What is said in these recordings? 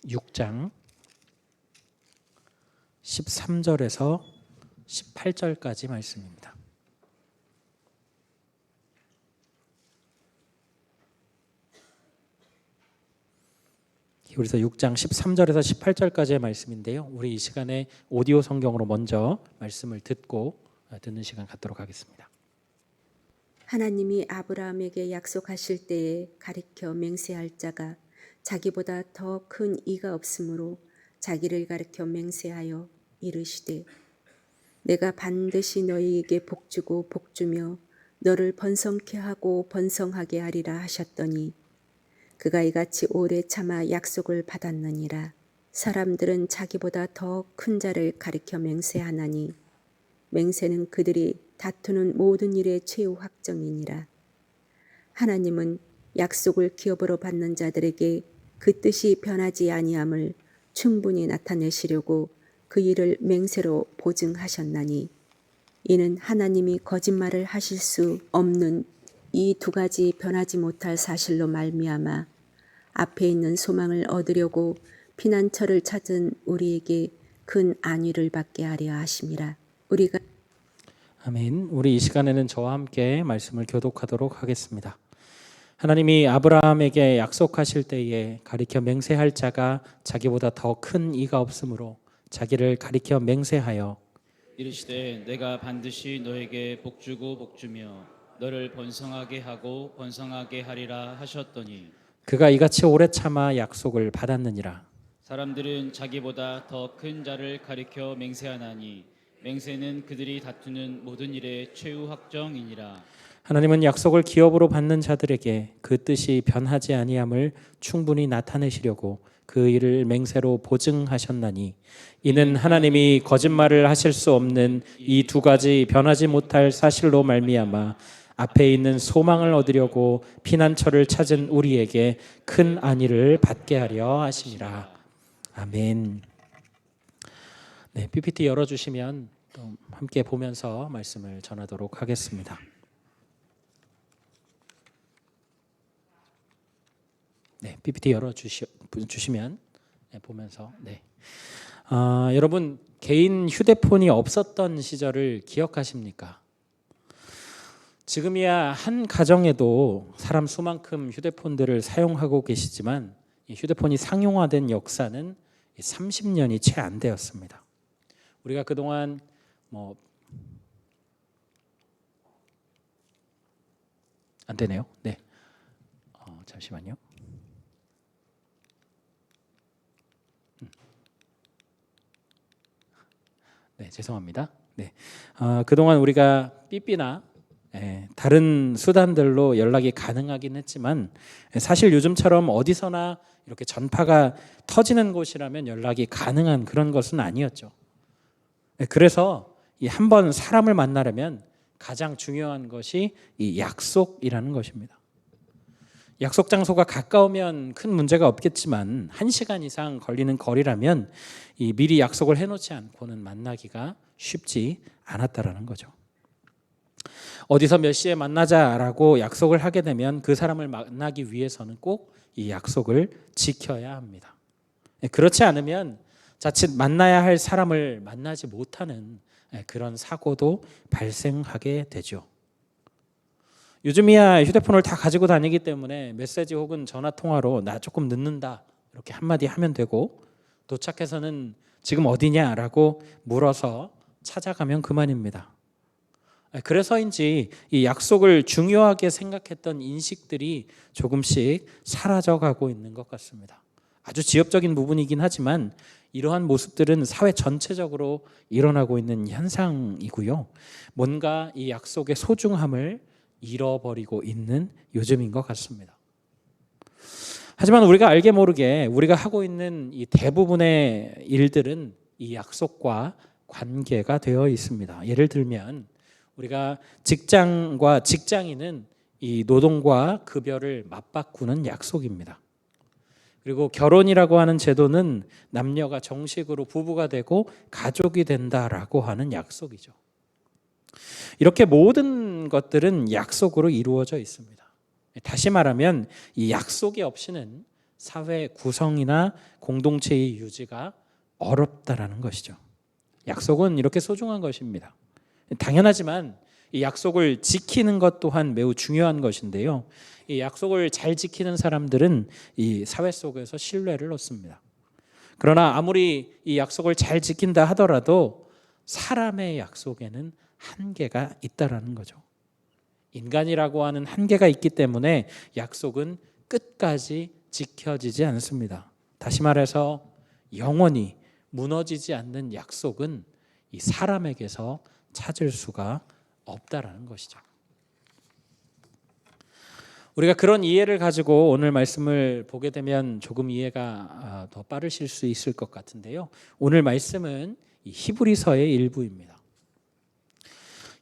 6장 13절에서 18절까지 말씀입니다. 그래서 6장 13절에서 18절까지의 말씀인데요. 우리 이 시간에 오디오 성경으로 먼저 말씀을 듣는 시간 갖도록 하겠습니다. 하나님이 아브라함에게 약속하실 때에 가리켜 맹세할 자가 자기보다 더 큰 이가 없으므로 자기를 가리켜 맹세하여 이르시되 내가 반드시 너희에게 복주고 복주며 너를 번성케 하고 번성하게 하리라 하셨더니 그가 이같이 오래 참아 약속을 받았느니라. 사람들은 자기보다 더 큰 자를 가리켜 맹세하나니 맹세는 그들이 다투는 모든 일의 최후 확정이니라. 하나님은 약속을 기업으로 받는 자들에게 그 뜻이 변하지 아니함을 충분히 나타내시려고 그 일을 맹세로 보증하셨나니 이는 하나님이 거짓말을 하실 수 없는 이 두 가지 변하지 못할 사실로 말미암아 앞에 있는 소망을 얻으려고 피난처를 찾은 우리에게 큰 안위를 받게 하려 하심이라. 우리가 아멘. 우리 이 시간에는 저와 함께 말씀을 교독하도록 하겠습니다. 하나님이 아브라함에게 약속하실 때에 가리켜 맹세할 자가 자기보다 더 큰 이가 없으므로 자기를 가리켜 맹세하여 이르시되 내가 반드시 너에게 복주고 복주며 너를 번성하게 하고 번성하게 하리라 하셨더니 그가 이같이 오래 참아 약속을 받았느니라. 사람들은 자기보다 더 큰 자를 가리켜 맹세하나니 맹세는 그들이 다투는 모든 일의 최후 확정이니라. 하나님은 약속을 기업으로 받는 자들에게 그 뜻이 변하지 아니함을 충분히 나타내시려고 그 일을 맹세로 보증하셨나니 이는 하나님이 거짓말을 하실 수 없는 이 두 가지 변하지 못할 사실로 말미암아 앞에 있는 소망을 얻으려고 피난처를 찾은 우리에게 큰 안위를 받게 하려 하심이라. 아멘. 네, PPT 열어주시면 또 함께 보면서 말씀을 전하도록 하겠습니다. 네, PPT 열어주시면 보면서 여러분 개인 휴대폰이 없었던 시절을 기억하십니까? 지금이야 한 가정에도 사람 수만큼 휴대폰들을 사용하고 계시지만 이 휴대폰이 상용화된 역사는 30년이 채 안 되었습니다. 우리가 그동안 안 되네요. 네, 잠시만요. 네, 죄송합니다. 네, 그동안 우리가 삐삐나 다른 수단들로 연락이 가능하긴 했지만 사실 요즘처럼 어디서나 이렇게 전파가 터지는 곳이라면 연락이 가능한 그런 것은 아니었죠. 그래서 한 번 사람을 만나려면 가장 중요한 것이 이 약속이라는 것입니다. 약속 장소가 가까우면 큰 문제가 없겠지만 1시간 이상 걸리는 거리라면 이 미리 약속을 해놓지 않고는 만나기가 쉽지 않았다라는 거죠. 어디서 몇 시에 만나자라고 약속을 하게 되면 그 사람을 만나기 위해서는 꼭 이 약속을 지켜야 합니다. 그렇지 않으면 자칫 만나야 할 사람을 만나지 못하는 그런 사고도 발생하게 되죠. 요즘이야 휴대폰을 다 가지고 다니기 때문에 메시지 혹은 전화 통화로 나 조금 늦는다 이렇게 한마디 하면 되고 도착해서는 지금 어디냐라고 물어서 찾아가면 그만입니다. 그래서인지 이 약속을 중요하게 생각했던 인식들이 조금씩 사라져가고 있는 것 같습니다. 아주 지엽적인 부분이긴 하지만 이러한 모습들은 사회 전체적으로 일어나고 있는 현상이고요. 뭔가 이 약속의 소중함을 잃어버리고 있는 요즘인 것 같습니다. 하지만 우리가 알게 모르게 우리가 하고 있는 이 대부분의 일들은 이 약속과 관계가 되어 있습니다. 예를 들면 우리가 직장과 직장인은 이 노동과 급여를 맞바꾸는 약속입니다. 그리고 결혼이라고 하는 제도는 남녀가 정식으로 부부가 되고 가족이 된다라고 하는 약속이죠. 이렇게 모든 것들은 약속으로 이루어져 있습니다. 다시 말하면 이 약속이 없이는 사회 구성이나 공동체의 유지가 어렵다라는 것이죠. 약속은 이렇게 소중한 것입니다. 당연하지만 이 약속을 지키는 것 또한 매우 중요한 것인데요. 이 약속을 잘 지키는 사람들은 이 사회 속에서 신뢰를 얻습니다. 그러나 아무리 이 약속을 잘 지킨다 하더라도 사람의 약속에는 한계가 있다라는 거죠. 인간이라고 하는 한계가 있기 때문에 약속은 끝까지 지켜지지 않습니다. 다시 말해서 영원히 무너지지 않는 약속은 이 사람에게서 찾을 수가 없다라는 것이죠. 우리가 그런 이해를 가지고 오늘 말씀을 보게 되면 조금 이해가 더 빠르실 수 있을 것 같은데요. 오늘 말씀은 이 히브리서의 일부입니다.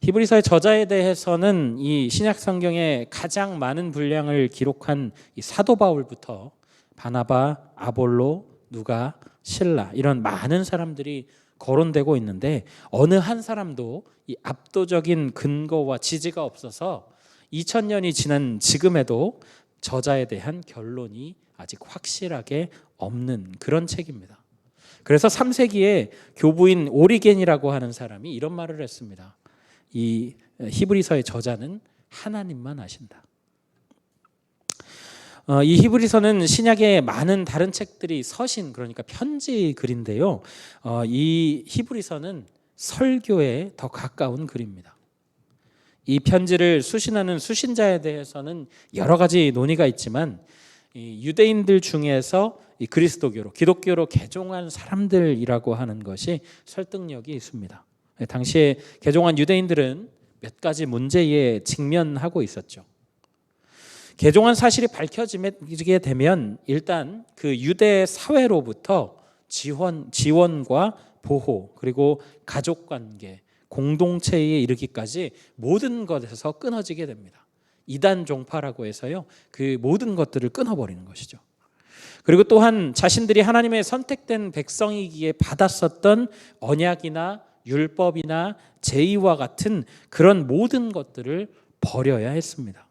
히브리서의 저자에 대해서는 이 신약 성경에 가장 많은 분량을 기록한 이 사도 바울부터 바나바, 아볼로, 누가, 실라 이런 많은 사람들이 거론되고 있는데 어느 한 사람도 이 압도적인 근거와 지지가 없어서 2000년이 지난 지금에도 저자에 대한 결론이 아직 확실하게 없는 그런 책입니다. 그래서 3세기에 교부인 오리겐이라고 하는 사람이 이런 말을 했습니다. 이 히브리서의 저자는 하나님만 아신다. 이 히브리서는 신약의 많은 다른 책들이 서신, 그러니까 편지 글인데요. 이 히브리서는 설교에 더 가까운 글입니다. 이 편지를 수신하는 수신자에 대해서는 여러 가지 논의가 있지만 이 유대인들 중에서 이 그리스도교로, 기독교로 개종한 사람들이라고 하는 것이 설득력이 있습니다. 당시에 개종한 유대인들은 몇 가지 문제에 직면하고 있었죠. 개종한 사실이 밝혀지게 되면 일단 그 유대 사회로부터 지원과 보호, 그리고 가족관계, 공동체에 이르기까지 모든 것에서 끊어지게 됩니다. 이단 종파라고 해서요, 그 모든 것들을 끊어버리는 것이죠. 그리고 또한 자신들이 하나님의 선택된 백성이기에 받았었던 언약이나 율법이나 제의와 같은 그런 모든 것들을 버려야 했습니다.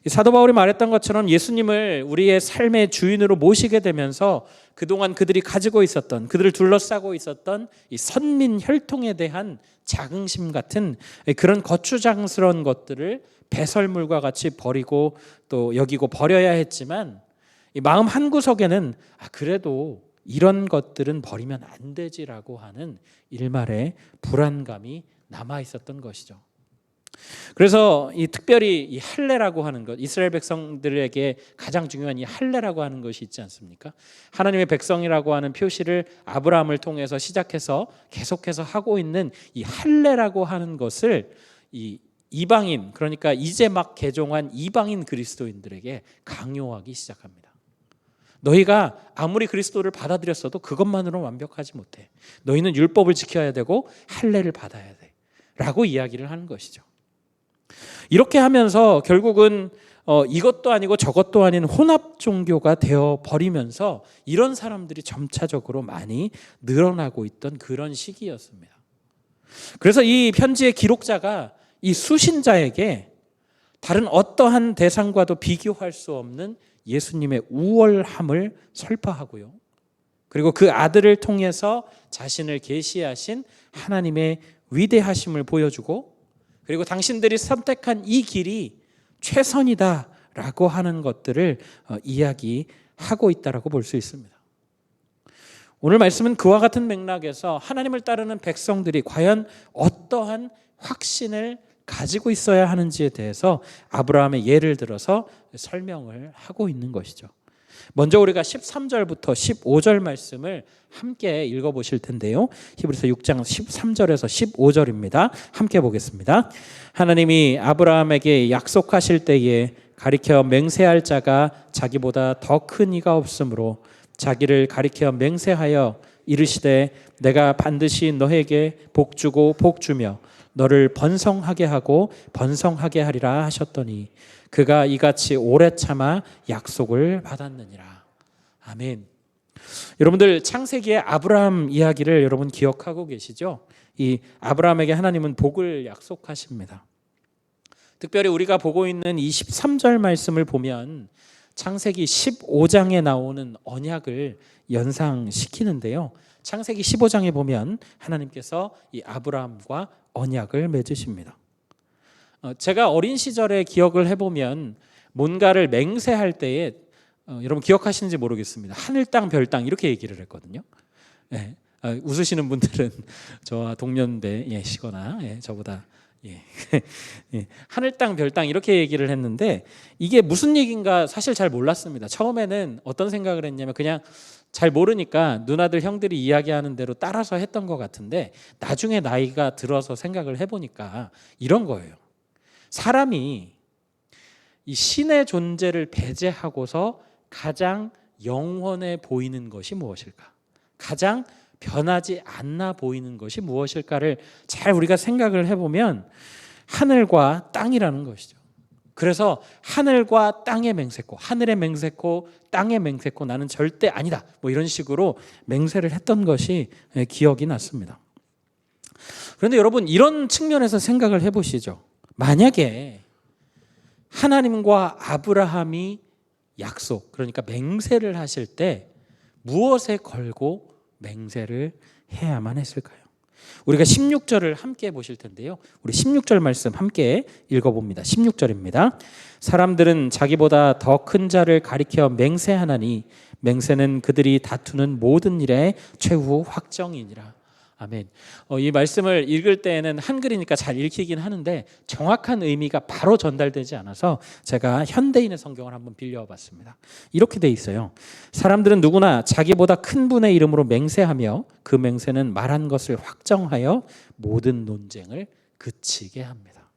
사도 바울이 말했던 것처럼 예수님을 우리의 삶의 주인으로 모시게 되면서 그동안 그들이 가지고 있었던, 그들을 둘러싸고 있었던 이 선민 혈통에 대한 자긍심 같은 그런 거추장스러운 것들을 배설물과 같이 버리고 또 여기고 버려야 했지만 이 마음 한구석에는 그래도 이런 것들은 버리면 안 되지라고 하는 일말의 불안감이 남아 있었던 것이죠. 그래서 특별히 이 할례라고 하는 것, 이스라엘 백성들에게 가장 중요한 이 할례라고 하는 것이 있지 않습니까? 하나님의 백성이라고 하는 표시를 아브라함을 통해서 시작해서 계속해서 하고 있는 이 할례라고 하는 것을 이 이방인, 그러니까 이제 막 개종한 이방인 그리스도인들에게 강요하기 시작합니다. 너희가 아무리 그리스도를 받아들였어도 그것만으로 완벽하지 못해. 너희는 율법을 지켜야 되고 할례를 받아야 돼 라고 이야기를 하는 것이죠. 이렇게 하면서 결국은 이것도 아니고 저것도 아닌 혼합 종교가 되어 버리면서 이런 사람들이 점차적으로 많이 늘어나고 있던 그런 시기였습니다. 그래서 이 편지의 기록자가 이 수신자에게 다른 어떠한 대상과도 비교할 수 없는 예수님의 우월함을 설파하고요. 그리고 그 아들을 통해서 자신을 계시하신 하나님의 위대하심을 보여주고, 그리고 당신들이 선택한 이 길이 최선이다라고 하는 것들을 이야기하고 있다라고 볼 수 있습니다. 오늘 말씀은 그와 같은 맥락에서 하나님을 따르는 백성들이 과연 어떠한 확신을 가지고 있어야 하는지에 대해서 아브라함의 예를 들어서 설명을 하고 있는 것이죠. 먼저 우리가 13절부터 15절 말씀을 함께 읽어보실 텐데요. 히브리서 6장 13절에서 15절입니다. 함께 보겠습니다. 하나님이 아브라함에게 약속하실 때에 가리켜 맹세할 자가 자기보다 더 큰 이가 없으므로 자기를 가리켜 맹세하여 이르시되 내가 반드시 너에게 복 주고 복 주며 너를 번성하게 하고 번성하게 하리라 하셨더니 그가 이같이 오래 참아 약속을 받았느니라. 아멘. 여러분들 창세기의 아브라함 이야기를 여러분 기억하고 계시죠? 이 아브라함에게 하나님은 복을 약속하십니다. 특별히 우리가 보고 있는 이 13절 말씀을 보면 창세기 15장에 나오는 언약을 연상시키는데요. 창세기 15장에 보면 하나님께서 이 아브라함과 언약을 맺으십니다. 제가 어린 시절에 기억을 해보면 뭔가를 맹세할 때에 여러분 기억하시는지 모르겠습니다. 하늘 땅 별 땅 이렇게 얘기를 했거든요. 예. 웃으시는 분들은 저와 동년배시거나 저보다 하늘 땅 별 땅 이렇게 얘기를 했는데 이게 무슨 얘기인가 사실 잘 몰랐습니다. 처음에는 어떤 생각을 했냐면 그냥 잘 모르니까 누나들 형들이 이야기하는 대로 따라서 했던 것 같은데 나중에 나이가 들어서 생각을 해보니까 이런 거예요. 사람이 이 신의 존재를 배제하고서 가장 영원해 보이는 것이 무엇일까? 가장 변하지 않나 보이는 것이 무엇일까를 잘 우리가 생각을 해보면 하늘과 땅이라는 것이죠. 그래서 하늘과 땅의 맹세코, 하늘의 맹세코, 땅의 맹세코 나는 절대 아니다. 뭐 이런 식으로 맹세를 했던 것이 기억이 났습니다. 그런데 여러분 이런 측면에서 생각을 해보시죠. 만약에 하나님과 아브라함이 약속, 그러니까 맹세를 하실 때 무엇에 걸고 맹세를 해야만 했을까요? 우리가 16절을 함께 보실 텐데요. 우리 16절 말씀 함께 읽어봅니다. 16절입니다. 사람들은 자기보다 더 큰 자를 가리켜 맹세하나니 맹세는 그들이 다투는 모든 일의 최후 확정이니라. 아멘. 이 말씀을 읽을 때에는 한글이니까 잘 읽히긴 하는데 정확한 의미가 바로 전달되지 않아서 제가 현대인의 성경을 한번 빌려봤습니다. 이렇게 돼 있어요. 사람들은 누구나 자기보다 큰 분의 이름으로 맹세하며 그 맹세는 말한 것을 확정하여 모든 논쟁을 그치게 합니다.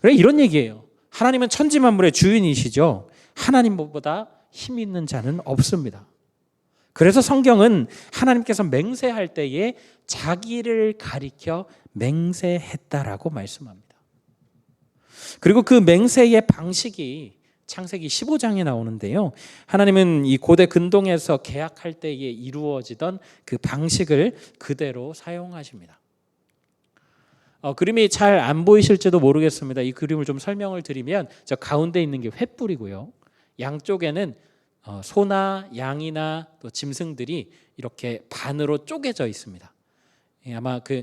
이런 얘기예요. 하나님은 천지만물의 주인이시죠. 하나님보다 힘 있는 자는 없습니다. 그래서 성경은 하나님께서 맹세할 때에 자기를 가리켜 맹세했다라고 말씀합니다. 그리고 그 맹세의 방식이 창세기 15장에 나오는데요. 하나님은 이 고대 근동에서 계약할 때에 이루어지던 그 방식을 그대로 사용하십니다. 그림이 잘 안 보이실지도 모르겠습니다. 이 그림을 좀 설명을 드리면 저 가운데 있는 게 횃불이고요. 양쪽에는 소나 양이나 또 짐승들이 이렇게 반으로 쪼개져 있습니다. 아마 그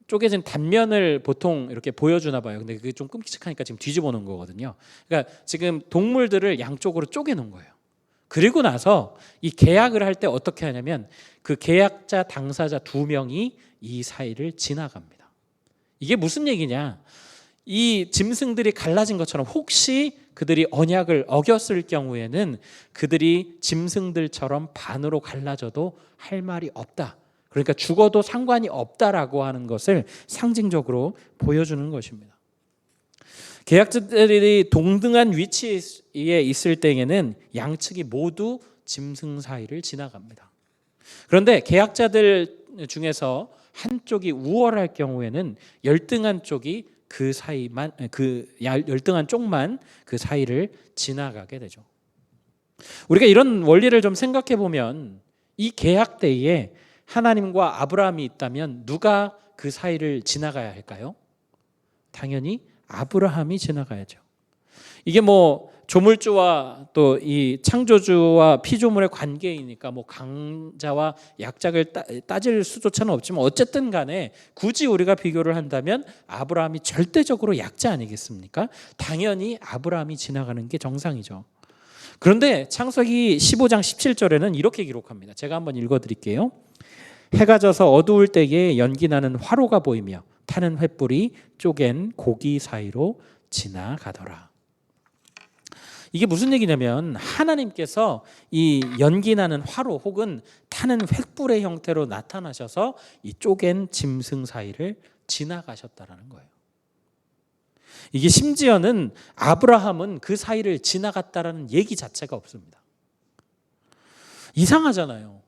쪼개진 단면을 보통 이렇게 보여주나 봐요. 근데 그게 좀 끔찍하니까 지금 뒤집어 놓은 거거든요. 그러니까 지금 동물들을 양쪽으로 쪼개 놓은 거예요. 그리고 나서 이 계약을 할 때 어떻게 하냐면 그 계약자 당사자 두 명이 이 사이를 지나갑니다. 이게 무슨 얘기냐? 이 짐승들이 갈라진 것처럼 혹시 그들이 언약을 어겼을 경우에는 그들이 짐승들처럼 반으로 갈라져도 할 말이 없다. 그러니까 죽어도 상관이 없다라고 하는 것을 상징적으로 보여주는 것입니다. 계약자들이 동등한 위치에 있을 때에는 양측이 모두 짐승 사이를 지나갑니다. 그런데 계약자들 중에서 한쪽이 우월할 경우에는 열등한 쪽이 그 사이만 열등한 쪽만 그 사이를 지나가게 되죠. 우리가 이런 원리를 좀 생각해 보면 이 계약 때에 하나님과 아브라함이 있다면 누가 그 사이를 지나가야 할까요? 당연히 아브라함이 지나가야죠. 이게 뭐 조물주와 또 이 창조주와 피조물의 관계이니까 뭐 강자와 약자를 따질 수조차는 없지만 어쨌든 간에 굳이 우리가 비교를 한다면 아브라함이 절대적으로 약자 아니겠습니까? 당연히 아브라함이 지나가는 게 정상이죠. 그런데 창세기 15장 17절에는 이렇게 기록합니다. 제가 한번 읽어드릴게요. 해가 져서 어두울 때에 연기 나는 화로가 보이며 타는 횃불이 쪼갠 고기 사이로 지나가더라. 이게 무슨 얘기냐면 하나님께서 이 연기 나는 화로 혹은 타는 횃불의 형태로 나타나셔서 이 쪼갠 짐승 사이를 지나가셨다라는 거예요. 이게 심지어는 아브라함은 그 사이를 지나갔다라는 얘기 자체가 없습니다. 이상하잖아요.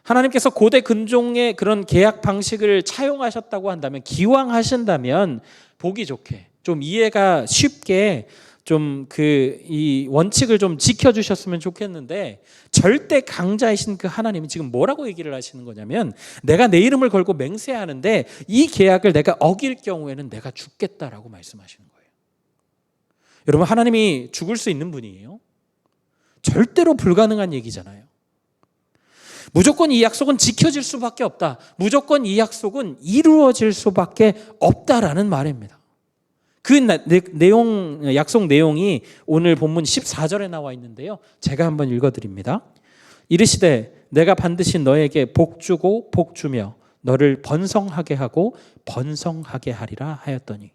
하나님께서 고대 근종의 그런 계약 방식을 차용하셨다고 한다면, 기왕 하신다면 보기 좋게 좀 이해가 쉽게 좀 이 원칙을 좀 지켜주셨으면 좋겠는데, 절대 강자이신 그 하나님이 지금 뭐라고 얘기를 하시는 거냐면, 내가 내 이름을 걸고 맹세하는데 이 계약을 내가 어길 경우에는 내가 죽겠다라고 말씀하시는 거예요. 여러분, 하나님이 죽을 수 있는 분이에요? 절대로 불가능한 얘기잖아요. 무조건 이 약속은 지켜질 수밖에 없다. 무조건 이 약속은 이루어질 수밖에 없다라는 말입니다. 그 내용, 약속 내용이 오늘 본문 14절에 나와 있는데요. 제가 한번 읽어드립니다. 이르시되 내가 반드시 너에게 복 주고 복 주며 너를 번성하게 하고 번성하게 하리라 하였더니.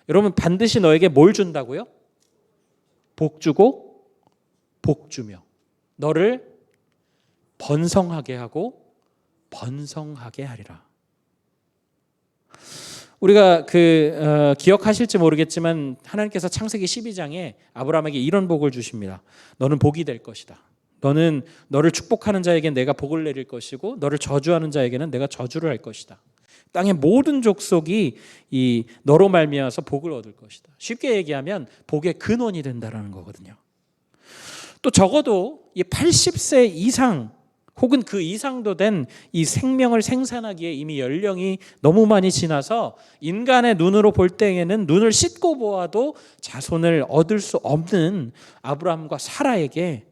여러분, 반드시 너에게 뭘 준다고요? 복 주고 복 주며 너를 번성하게 하고 번성하게 하리라. 우리가 기억하실지 모르겠지만 하나님께서 창세기 12장에 아브라함에게 이런 복을 주십니다. 너는 복이 될 것이다. 너는 너를 축복하는 자에게는 내가 복을 내릴 것이고 너를 저주하는 자에게는 내가 저주를 할 것이다. 땅의 모든 족속이 이 너로 말미암아서 복을 얻을 것이다. 쉽게 얘기하면 복의 근원이 된다라는 거거든요. 또 적어도 이 80세 이상 혹은 그 이상도 된 이 생명을 생산하기에 이미 연령이 너무 많이 지나서 인간의 눈으로 볼 때에는 눈을 씻고 보아도 자손을 얻을 수 없는 아브라함과 사라에게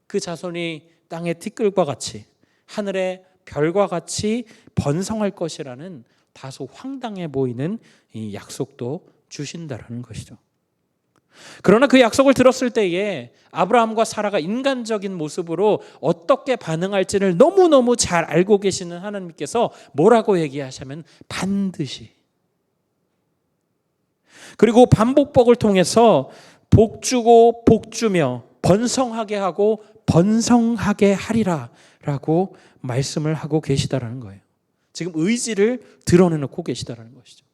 그 자손이 땅의 티끌과 같이 하늘의 별과 같이 번성할 것이라는 다소 황당해 보이는 이 약속도 주신다라는 것이죠. 그러나 그 약속을 들었을 때에 아브라함과 사라가 인간적인 모습으로 어떻게 반응할지를 너무너무 잘 알고 계시는 하나님께서 뭐라고 얘기하시면 반드시, 그리고 반복복을 통해서 복 주고 복 주며 번성하게 하고 번성하게 하리라 라고 말씀을 하고 계시다라는 거예요. 지금 의지를 드러내놓고 계시다라는 것이죠.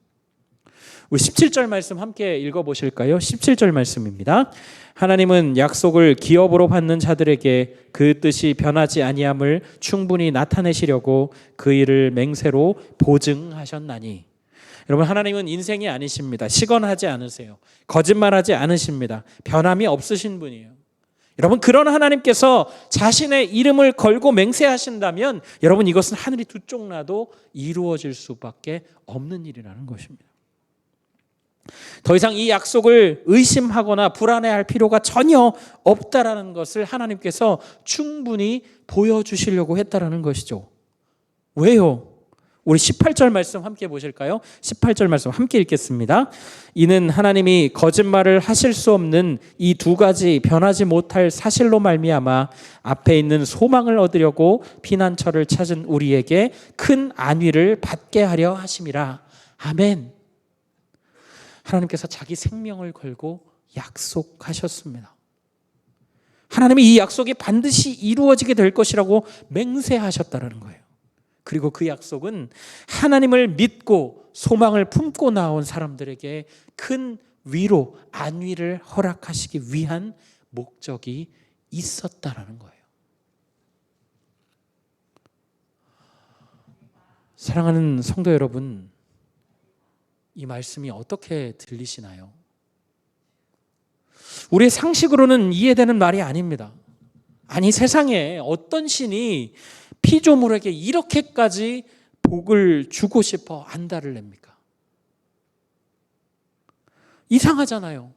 우리 17절 말씀 함께 읽어보실까요? 17절 말씀입니다. 하나님은 약속을 기업으로 받는 자들에게 그 뜻이 변하지 아니함을 충분히 나타내시려고 그 일을 맹세로 보증하셨나니. 여러분, 하나님은 인생이 아니십니다. 시건하지 않으세요. 거짓말하지 않으십니다. 변함이 없으신 분이에요. 여러분, 그런 하나님께서 자신의 이름을 걸고 맹세하신다면 여러분, 이것은 하늘이 두 쪽 나도 이루어질 수밖에 없는 일이라는 것입니다. 더 이상 이 약속을 의심하거나 불안해할 필요가 전혀 없다라는 것을 하나님께서 충분히 보여주시려고 했다라는 것이죠. 왜요? 우리 18절 말씀 함께 보실까요? 18절 말씀 함께 읽겠습니다. 이는 하나님이 거짓말을 하실 수 없는 이 두 가지 변하지 못할 사실로 말미암아 앞에 있는 소망을 얻으려고 피난처를 찾은 우리에게 큰 안위를 받게 하려 하심이라. 아멘. 하나님께서 자기 생명을 걸고 약속하셨습니다. 하나님이 이 약속이 반드시 이루어지게 될 것이라고 맹세하셨다는 거예요. 그리고 그 약속은 하나님을 믿고 소망을 품고 나온 사람들에게 큰 위로, 안위를 허락하시기 위한 목적이 있었다라는 거예요. 사랑하는 성도 여러분, 이 말씀이 어떻게 들리시나요? 우리의 상식으로는 이해되는 말이 아닙니다. 아니, 세상에 어떤 신이 피조물에게 이렇게까지 복을 주고 싶어 안달을 냅니까? 이상하잖아요.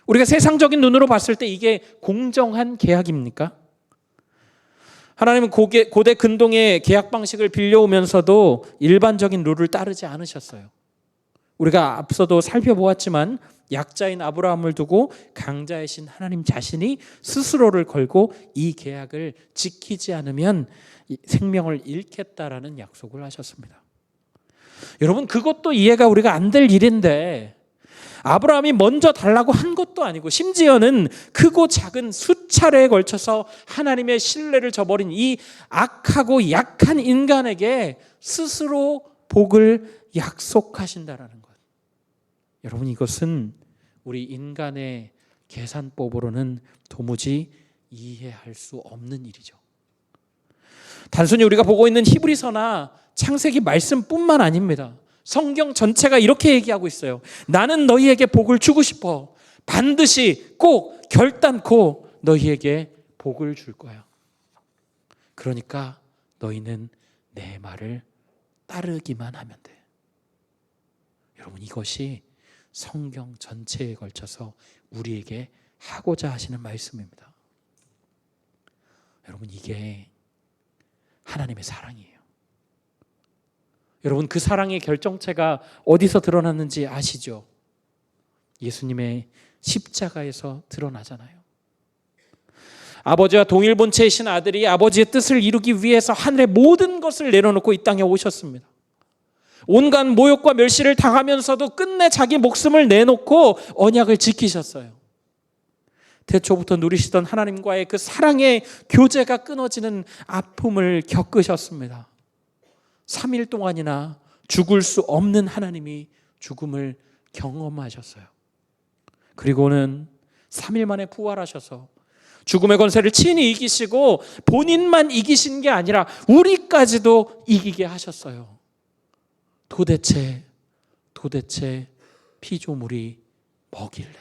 우리가 세상적인 눈으로 봤을 때 이게 공정한 계약입니까? 하나님은 고대 근동의 계약 방식을 빌려오면서도 일반적인 룰을 따르지 않으셨어요. 우리가 앞서도 살펴보았지만 약자인 아브라함을 두고 강자이신 하나님 자신이 스스로를 걸고 이 계약을 지키지 않으면 생명을 잃겠다라는 약속을 하셨습니다. 여러분, 그것도 이해가 우리가 안 될 일인데 아브라함이 먼저 달라고 한 것도 아니고 심지어는 크고 작은 수차례에 걸쳐서 하나님의 신뢰를 저버린 이 악하고 약한 인간에게 스스로 복을 약속하신다라는 것. 여러분, 이것은 우리 인간의 계산법으로는 도무지 이해할 수 없는 일이죠. 단순히 우리가 보고 있는 히브리서나 창세기 말씀뿐만 아닙니다. 성경 전체가 이렇게 얘기하고 있어요. 나는 너희에게 복을 주고 싶어. 반드시 꼭 결단코 너희에게 복을 줄 거야. 그러니까 너희는 내 말을 따르기만 하면 돼. 여러분, 이것이 성경 전체에 걸쳐서 우리에게 하고자 하시는 말씀입니다. 여러분, 이게 하나님의 사랑이에요. 여러분, 그 사랑의 결정체가 어디서 드러났는지 아시죠? 예수님의 십자가에서 드러나잖아요. 아버지와 동일본체이신 아들이 아버지의 뜻을 이루기 위해서 하늘의 모든 것을 내려놓고 이 땅에 오셨습니다. 온갖 모욕과 멸시를 당하면서도 끝내 자기 목숨을 내놓고 언약을 지키셨어요. 태초부터 누리시던 하나님과의 그 사랑의 교제가 끊어지는 아픔을 겪으셨습니다. 3일 동안이나 죽을 수 없는 하나님이 죽음을 경험하셨어요. 그리고는 3일 만에 부활하셔서 죽음의 권세를 친히 이기시고 본인만 이기신 게 아니라 우리까지도 이기게 하셨어요. 도대체 피조물이 뭐길래?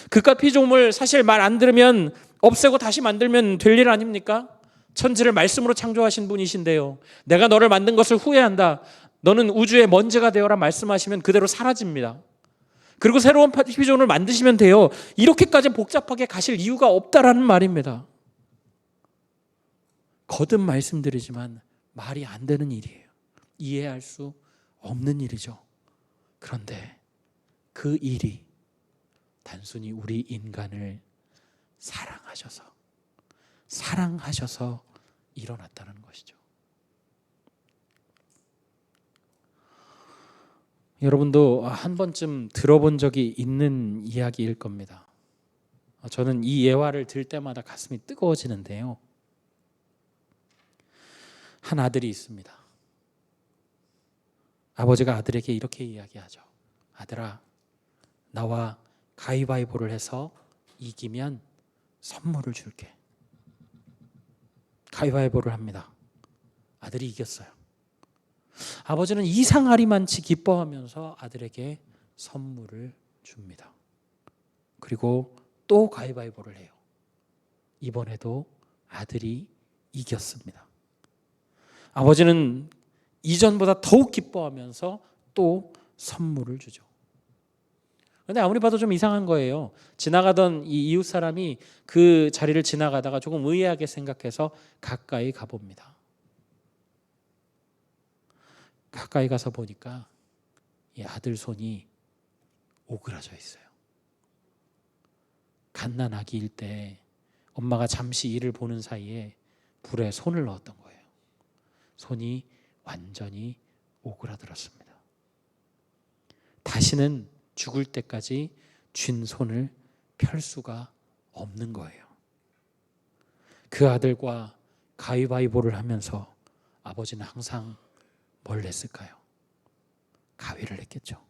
그깟 피조물 사실 말 안 들으면 없애고 다시 만들면 될 일 아닙니까? 천지를 말씀으로 창조하신 분이신데요. 내가 너를 만든 것을 후회한다. 너는 우주의 먼지가 되어라 말씀하시면 그대로 사라집니다. 그리고 새로운 피조물을 만드시면 돼요. 이렇게까지 복잡하게 가실 이유가 없다라는 말입니다. 거듭 말씀드리지만 말이 안 되는 일이에요. 이해할 수 없는 일이죠. 그런데 그 일이 단순히 우리 인간을 사랑하셔서 일어났다는 것이죠. 여러분도 한 번쯤 들어본 적이 있는 이야기일 겁니다. 저는 이 예화를 들을 때마다 가슴이 뜨거워지는데요. 한 아들이 있습니다. 아버지가 아들에게 이렇게 이야기하죠. 아들아, 나와 가위바위보를 해서 이기면 선물을 줄게. 가위바위보를 합니다. 아들이 이겼어요. 아버지는 이상하리만치 기뻐하면서 아들에게 선물을 줍니다. 그리고 또 가위바위보를 해요. 이번에도 아들이 이겼습니다. 아버지는 이전보다 더욱 기뻐하면서 또 선물을 주죠. 그런데 아무리 봐도 좀 이상한 거예요. 지나가던 이 이웃 사람이 그 자리를 지나가다가 조금 의아하게 생각해서 가까이 가봅니다. 가까이 가서 보니까 이 아들 손이 오그라져 있어요. 갓난아기일 때 엄마가 잠시 일을 보는 사이에 불에 손을 넣었던 거예요. 손이 완전히 오그라들었습니다. 다시는 죽을 때까지 쥔 손을 펼 수가 없는 거예요. 그 아들과 가위바위보를 하면서 아버지는 항상 뭘 했을까요? 가위를 했겠죠.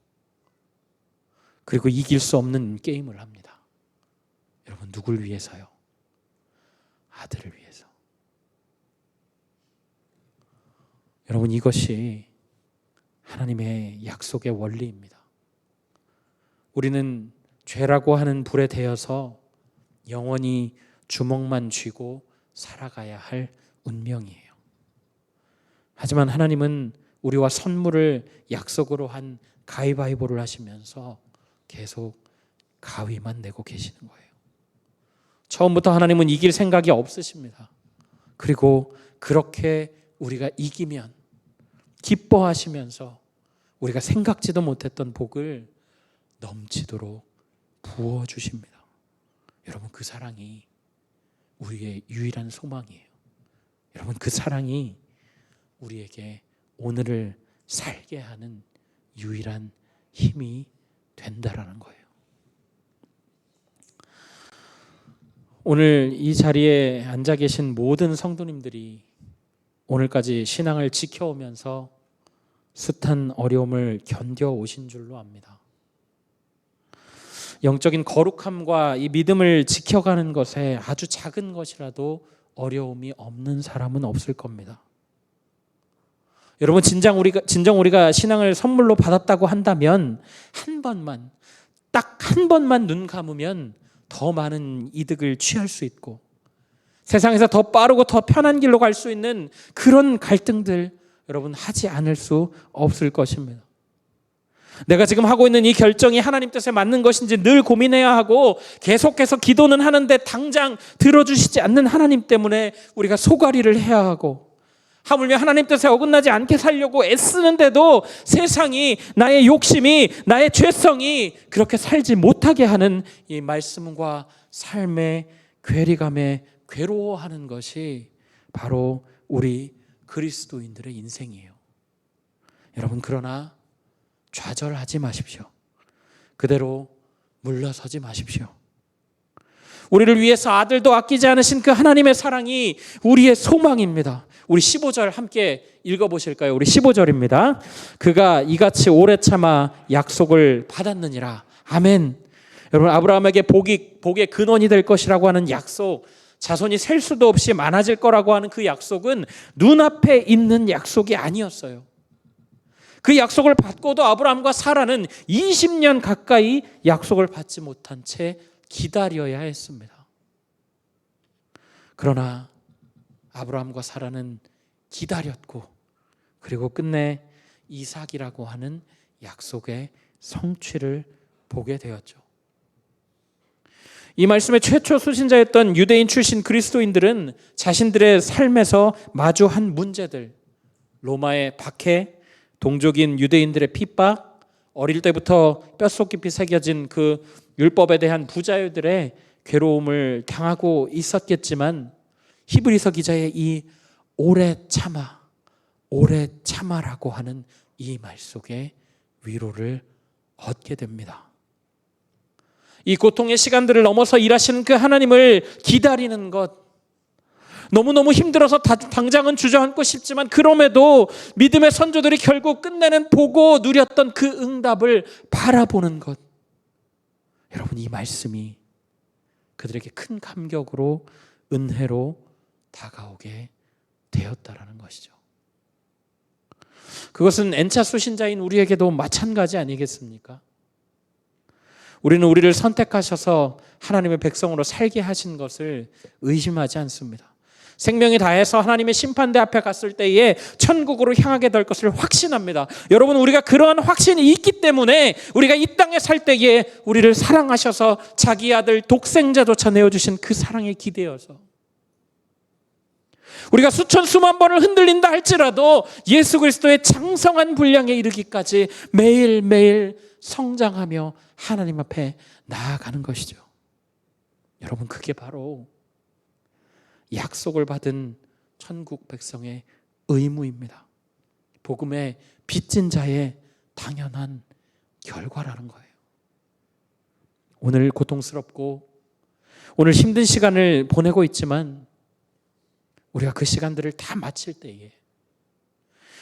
그리고 이길 수 없는 게임을 합니다. 여러분, 누굴 위해서요? 아들을 위해서. 여러분, 이것이 하나님의 약속의 원리입니다. 우리는 죄라고 하는 불에 대여서 영원히 주먹만 쥐고 살아가야 할 운명이에요. 하지만 하나님은 우리와 선물을 약속으로 한 가위바위보를 하시면서 계속 가위만 내고 계시는 거예요. 처음부터 하나님은 이길 생각이 없으십니다. 그리고 그렇게 우리가 이기면 기뻐하시면서 우리가 생각지도 못했던 복을 넘치도록 부어주십니다. 여러분, 그 사랑이 우리의 유일한 소망이에요. 여러분, 그 사랑이 우리에게 오늘을 살게 하는 유일한 힘이 된다라는 거예요. 오늘 이 자리에 앉아 계신 모든 성도님들이 오늘까지 신앙을 지켜오면서 숱한 어려움을 견뎌오신 줄로 압니다. 영적인 거룩함과 이 믿음을 지켜가는 것에 아주 작은 것이라도 어려움이 없는 사람은 없을 겁니다. 여러분, 진정 우리가 신앙을 선물로 받았다고 한다면 딱 한 번만 눈 감으면 더 많은 이득을 취할 수 있고 세상에서 더 빠르고 더 편한 길로 갈 수 있는 그런 갈등들 여러분 하지 않을 수 없을 것입니다. 내가 지금 하고 있는 이 결정이 하나님 뜻에 맞는 것인지 늘 고민해야 하고 계속해서 기도는 하는데 당장 들어주시지 않는 하나님 때문에 우리가 소가리를 해야 하고, 하물며 하나님 뜻에 어긋나지 않게 살려고 애쓰는데도 세상이, 나의 욕심이, 나의 죄성이 그렇게 살지 못하게 하는 이 말씀과 삶의 괴리감에 괴로워하는 것이 바로 우리 그리스도인들의 인생이에요. 여러분, 그러나 좌절하지 마십시오. 그대로 물러서지 마십시오. 우리를 위해서 아들도 아끼지 않으신 그 하나님의 사랑이 우리의 소망입니다. 우리 15절 함께 읽어보실까요? 우리 15절입니다. 그가 이같이 오래 참아 약속을 받았느니라. 아멘. 여러분, 아브라함에게 복의 근원이 될 것이라고 하는 약속, 자손이 셀 수도 없이 많아질 거라고 하는 그 약속은 눈앞에 있는 약속이 아니었어요. 그 약속을 받고도 아브라함과 사라는 20년 가까이 약속을 받지 못한 채 기다려야 했습니다. 그러나 아브라함과 사라는 기다렸고, 그리고 끝내 이삭이라고 하는 약속의 성취를 보게 되었죠. 이 말씀의 최초 수신자였던 유대인 출신 그리스도인들은 자신들의 삶에서 마주한 문제들, 로마의 박해, 동족인 유대인들의 핍박, 어릴 때부터 뼛속 깊이 새겨진 그 율법에 대한 부자유들의 괴로움을 당하고 있었겠지만, 히브리서 기자의 이 오래 참아라고 하는 이 말 속에 위로를 얻게 됩니다. 이 고통의 시간들을 넘어서 일하시는 그 하나님을 기다리는 것, 너무너무 힘들어서 당장은 주저앉고 싶지만 그럼에도 믿음의 선조들이 결국 끝내는 보고 누렸던 그 응답을 바라보는 것, 여러분, 이 말씀이 그들에게 큰 감격으로, 은혜로 다가오게 되었다라는 것이죠. 그것은 N차 수신자인 우리에게도 마찬가지 아니겠습니까? 우리는 우리를 선택하셔서 하나님의 백성으로 살게 하신 것을 의심하지 않습니다. 생명이 다해서 하나님의 심판대 앞에 갔을 때에 천국으로 향하게 될 것을 확신합니다. 여러분, 우리가 그러한 확신이 있기 때문에 우리가 이 땅에 살 때에 우리를 사랑하셔서 자기 아들 독생자조차 내어주신 그 사랑에 기대어서, 우리가 수천 수만 번을 흔들린다 할지라도 예수 그리스도의 장성한 분량에 이르기까지 매일매일 성장하며 하나님 앞에 나아가는 것이죠. 여러분, 그게 바로 약속을 받은 천국 백성의 의무입니다. 복음의 빚진 자의 당연한 결과라는 거예요. 오늘 고통스럽고 오늘 힘든 시간을 보내고 있지만 우리가 그 시간들을 다 마칠 때에,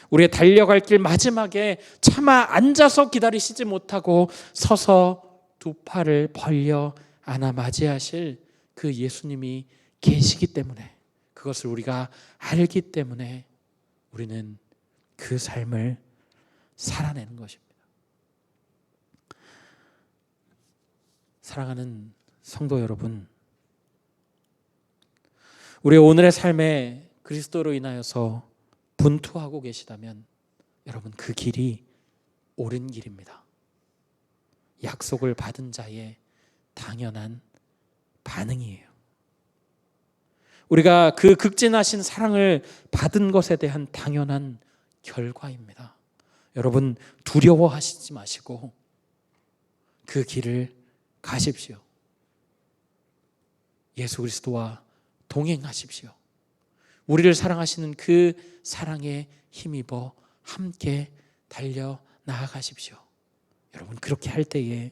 우리의 달려갈 길 마지막에 차마 앉아서 기다리시지 못하고 서서 두 팔을 벌려 안아 맞이하실 그 예수님이 계시기 때문에, 그것을 우리가 알기 때문에 우리는 그 삶을 살아내는 것입니다. 사랑하는 성도 여러분, 우리의 오늘의 삶에 그리스도로 인하여서 분투하고 계시다면 여러분, 그 길이 옳은 길입니다. 약속을 받은 자의 당연한 반응이에요. 우리가 그 극진하신 사랑을 받은 것에 대한 당연한 결과입니다. 여러분, 두려워하시지 마시고 그 길을 가십시오. 예수 그리스도와 동행하십시오. 우리를 사랑하시는 그 사랑에 힘입어 함께 달려 나아가십시오. 여러분, 그렇게 할 때에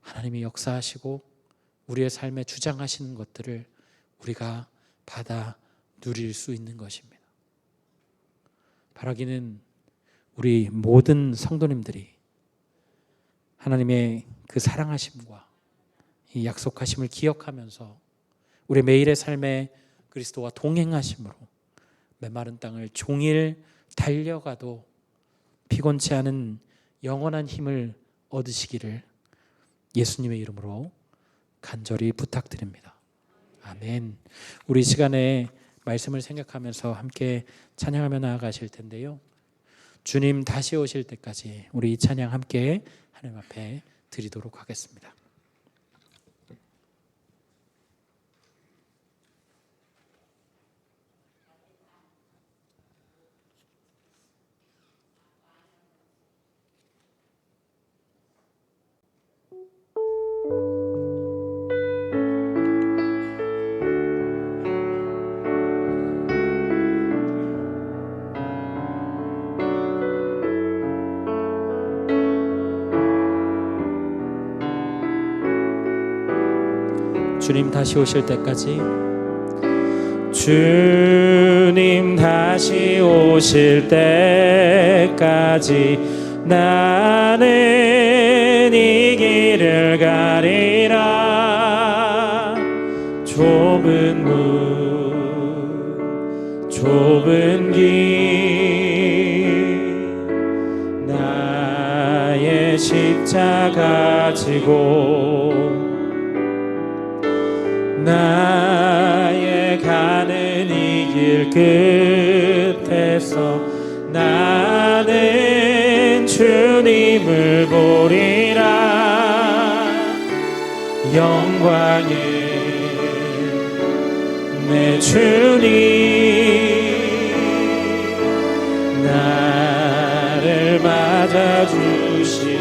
하나님이 역사하시고 우리의 삶에 주장하시는 것들을 우리가 받아 누릴 수 있는 것입니다. 바라기는 우리 모든 성도님들이 하나님의 그 사랑하심과 이 약속하심을 기억하면서 우리 매일의 삶에 그리스도와 동행하심으로 메마른 땅을 종일 달려가도 피곤치 않은 영원한 힘을 얻으시기를 예수님의 이름으로 간절히 부탁드립니다. 아멘. 우리 시간에 말씀을 생각하면서 함께 찬양하며 나아가실 텐데요. 주님 다시 오실 때까지 우리 이 찬양 함께 하나님 앞에 드리도록 하겠습니다. 주님 다시 오실 때까지, 주님 다시 오실 때까지 나는 이 길을 가리라. 좁은 문 좁은 길 나의 십자가 지고 나의 가는 이 길 끝에서 나는 주님을 보리라. 영광의 내 주님 나를 맞아주시리.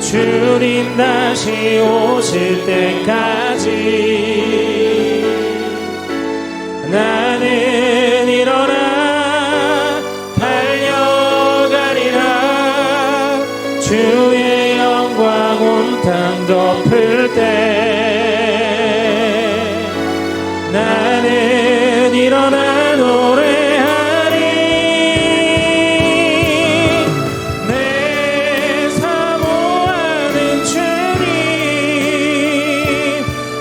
주님 다시 오실 때까지 나는 일어나 달려가리라. 주의 영광 온 땅 덮을 때 나는 일어나 노래하리. 내 사모하는 주님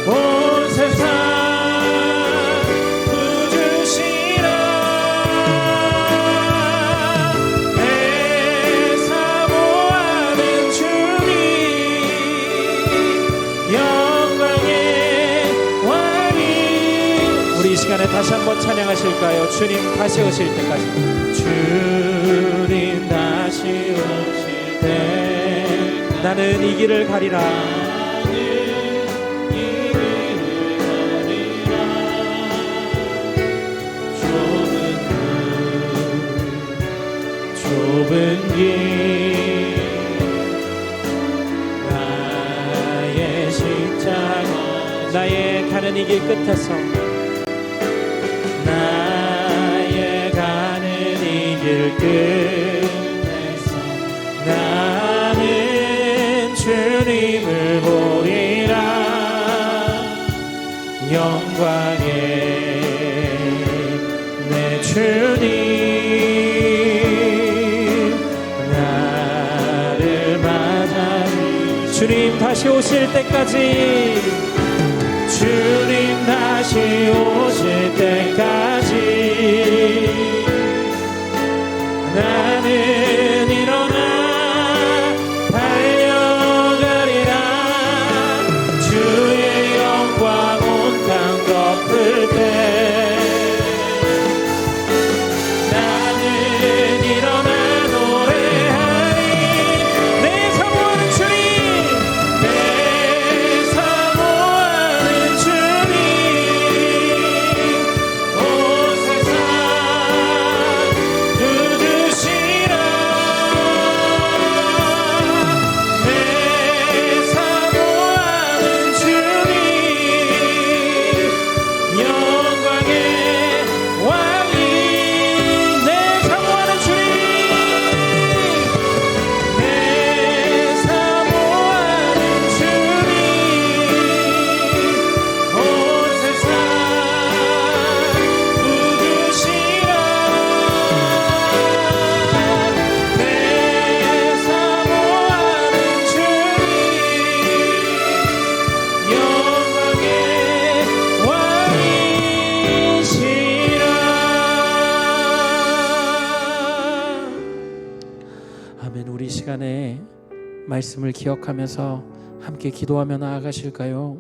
온 세상 부주시라. 내 사모하는 주님 영광의 왕이. 우리 이 시간에 다시 한번 찬양하실까요? 주님 다시 오실 때까지. 주님 다시 오실 때 나는 이 길을 가리라. 좁은 길 나의 십자가 나의 가는 이 길 끝에서 나의 가는 이 길 끝에서 나는 주님을 보리라. 영광의 내 주님 나를 맞아. 주님 다시 오실 때까지, 주님 다시 오실 때까지 나는 일어나 달려가리라. 주의 영광 온 땅 덮을 때 나는 일어나 노래하리. 내 사모하는 주님 내 사모하는 주님 온 세상 부주시라. 내 사모하는 주님 영광의 왕이. 내 사모하는 주님 내 사모하는 주님 온 세상 부주시라. 내 사모하는 주님 영광의 왕이시라. 아멘. 우리 이 시간에 말씀을 기억하면서 함께 기도하며 나아가실까요?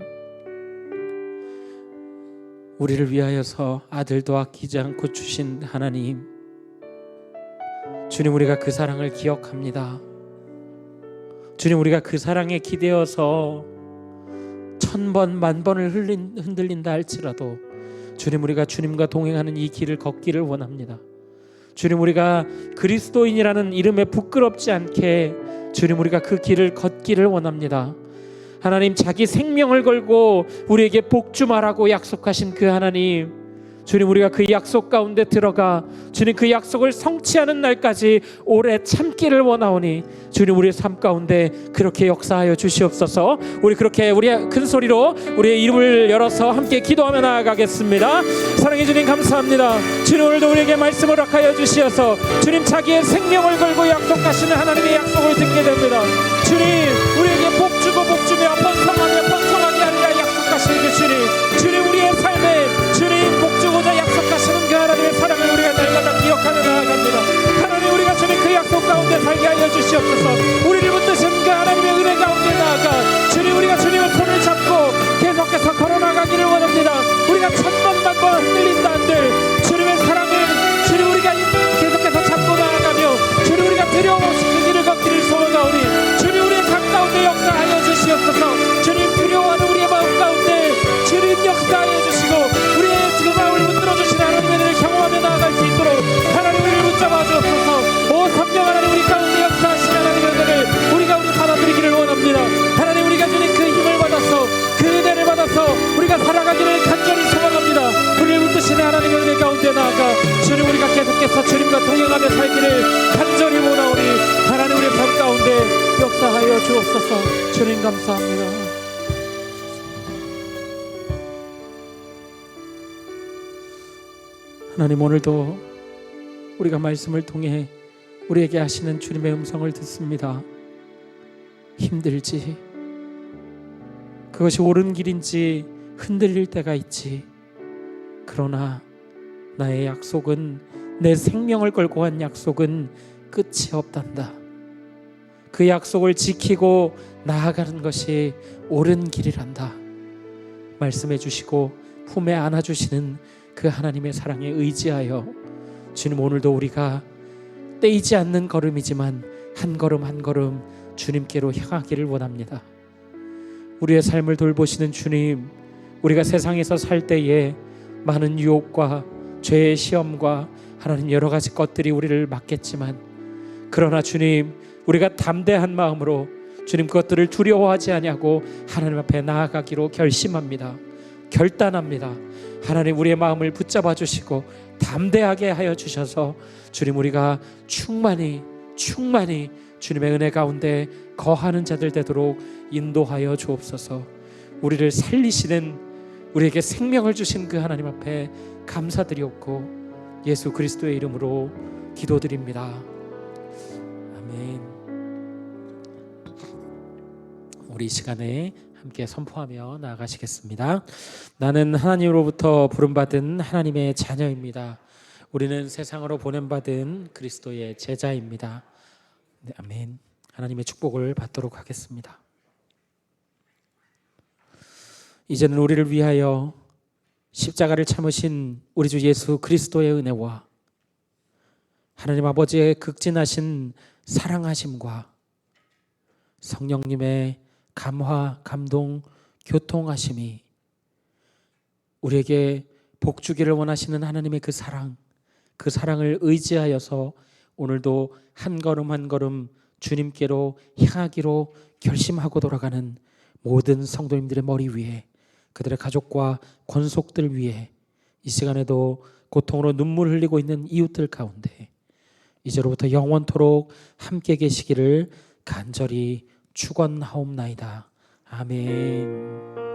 우리를 위하여서 아들도 아끼지 않고 주신 하나님, 주님, 우리가 그 사랑을 기억합니다. 주님, 우리가 그 사랑에 기대어서 1000번 만번을 흔들린다 할지라도 주님, 우리가 주님과 동행하는 이 길을 걷기를 원합니다. 주님, 우리가 그리스도인이라는 이름에 부끄럽지 않게 주님, 우리가 그 길을 걷기를 원합니다. 하나님, 자기 생명을 걸고 우리에게 복주말하고 약속하신 그 하나님, 주님, 우리가 그 약속 가운데 들어가 주님, 그 약속을 성취하는 날까지 오래 참기를 원하오니 주님, 우리의 삶 가운데 그렇게 역사하여 주시옵소서. 우리 그렇게 우리의 큰 소리로 우리의 이름을 열어서 함께 기도하며 나아가겠습니다. 사랑해 주님, 감사합니다. 주님, 오늘도 우리에게 말씀을 허락하여 주시어서 주님, 자기의 생명을 걸고 약속하시는 하나님의 약속을 듣게 됩니다. 주님, 우리에게 복주고 복주며 번성하며 번성하게 하리라 약속하시는 그 주님, 우리의 삶에 주님 복주고자 약속하시는 그 하나님의 사랑을 우리가 날마다 기억하며 나아갑니다. 하나님, 우리가 주님 그 약속 가운데 살게 하여 주시옵소서. 우리를 붙드신 그 하나님의 은혜 가운데 나아가 주님, 우리가 주님의 손을 잡고 계속해서 걸어나가기를 원합니다. 우리가 1000번 만번 흔들린다 한들 주님의 사랑을 주님, 우리가 계속해서 잡고 나아가며 주님, 우리가 두려움없이 그 길을 걷기를 소원하오니 주님, 우리의 삶 가운데 역사하여 주시옵소서. 주님, 두려워하는 우리의 마음 가운데 주님 역사하여 주시고 우리의 그 마음을 흔들어 주시는 하나님의 은혜를 경험하며 나아갈 수 있도록 하나님, 우리를 붙잡아 주옵소서. 오 성령 하나님, 우리 가운데 역사하시는 하나님의 은혜를 우리가 받아들이기를 원합니다. 하나님, 우리가 주님 그 힘을 받아서 그 은혜를 받아서 우리가 살아가기를 간절히 소망합니다. 우리를 붙드시는 하나님의 은혜 가운데 나아가 주님, 우리가 계속해서 주님과 동행하며 살기를 간절히 원하오니 하나님, 우리의 삶 가운데 역사하여 주옵소서. 주님, 감사합니다. 하나님, 오늘도 우리가 말씀을 통해 우리에게 하시는 주님의 음성을 듣습니다. 힘들지, 그것이 옳은 길인지 흔들릴 때가 있지. 그러나 나의 약속은, 내 생명을 걸고 한 약속은 끝이 없단다. 그 약속을 지키고 나아가는 것이 옳은 길이란다 말씀해 주시고 품에 안아주시는 그 하나님의 사랑에 의지하여 주님, 오늘도 우리가 떼이지 않는 걸음이지만 한 걸음 한 걸음 주님께로 향하기를 원합니다. 우리의 삶을 돌보시는 주님, 우리가 세상에서 살 때에 많은 유혹과 죄의 시험과 하나님 여러 가지 것들이 우리를 막겠지만, 그러나 주님, 우리가 담대한 마음으로 주님 그것들을 두려워하지 아니하고 하나님 앞에 나아가기로 결심합니다. 결단합니다. 하나님, 우리의 마음을 붙잡아 주시고 담대하게 하여 주셔서 주님, 우리가 충만히 주님의 은혜 가운데 거하는 자들 되도록 인도하여 주옵소서. 우리를 살리시는, 우리에게 생명을 주신 그 하나님 앞에 감사드리옵고 예수 그리스도의 이름으로 기도드립니다. 아멘. 우리 이 시간에 함께 선포하며 나아가시겠습니다. 나는 하나님으로부터 부름받은 하나님의 자녀입니다. 우리는 세상으로 보냄받은 그리스도의 제자입니다. 네, 아멘. 하나님의 축복을 받도록 하겠습니다. 이제는 우리를 위하여 십자가를 참으신 우리 주 예수 그리스도의 은혜와 하나님 아버지의 극진하신 사랑하심과 성령님의 감화, 감동, 교통하심이 우리에게 복주기를 원하시는 하나님의 그 사랑을 의지하여서 오늘도 한 걸음 한 걸음 주님께로 향하기로 결심하고 돌아가는 모든 성도님들의 머리 위에, 그들의 가족과 권속들 위에, 이 시간에도 고통으로 눈물 흘리고 있는 이웃들 가운데 이제로부터 영원토록 함께 계시기를 간절히 축원하옵나이다. 아멘.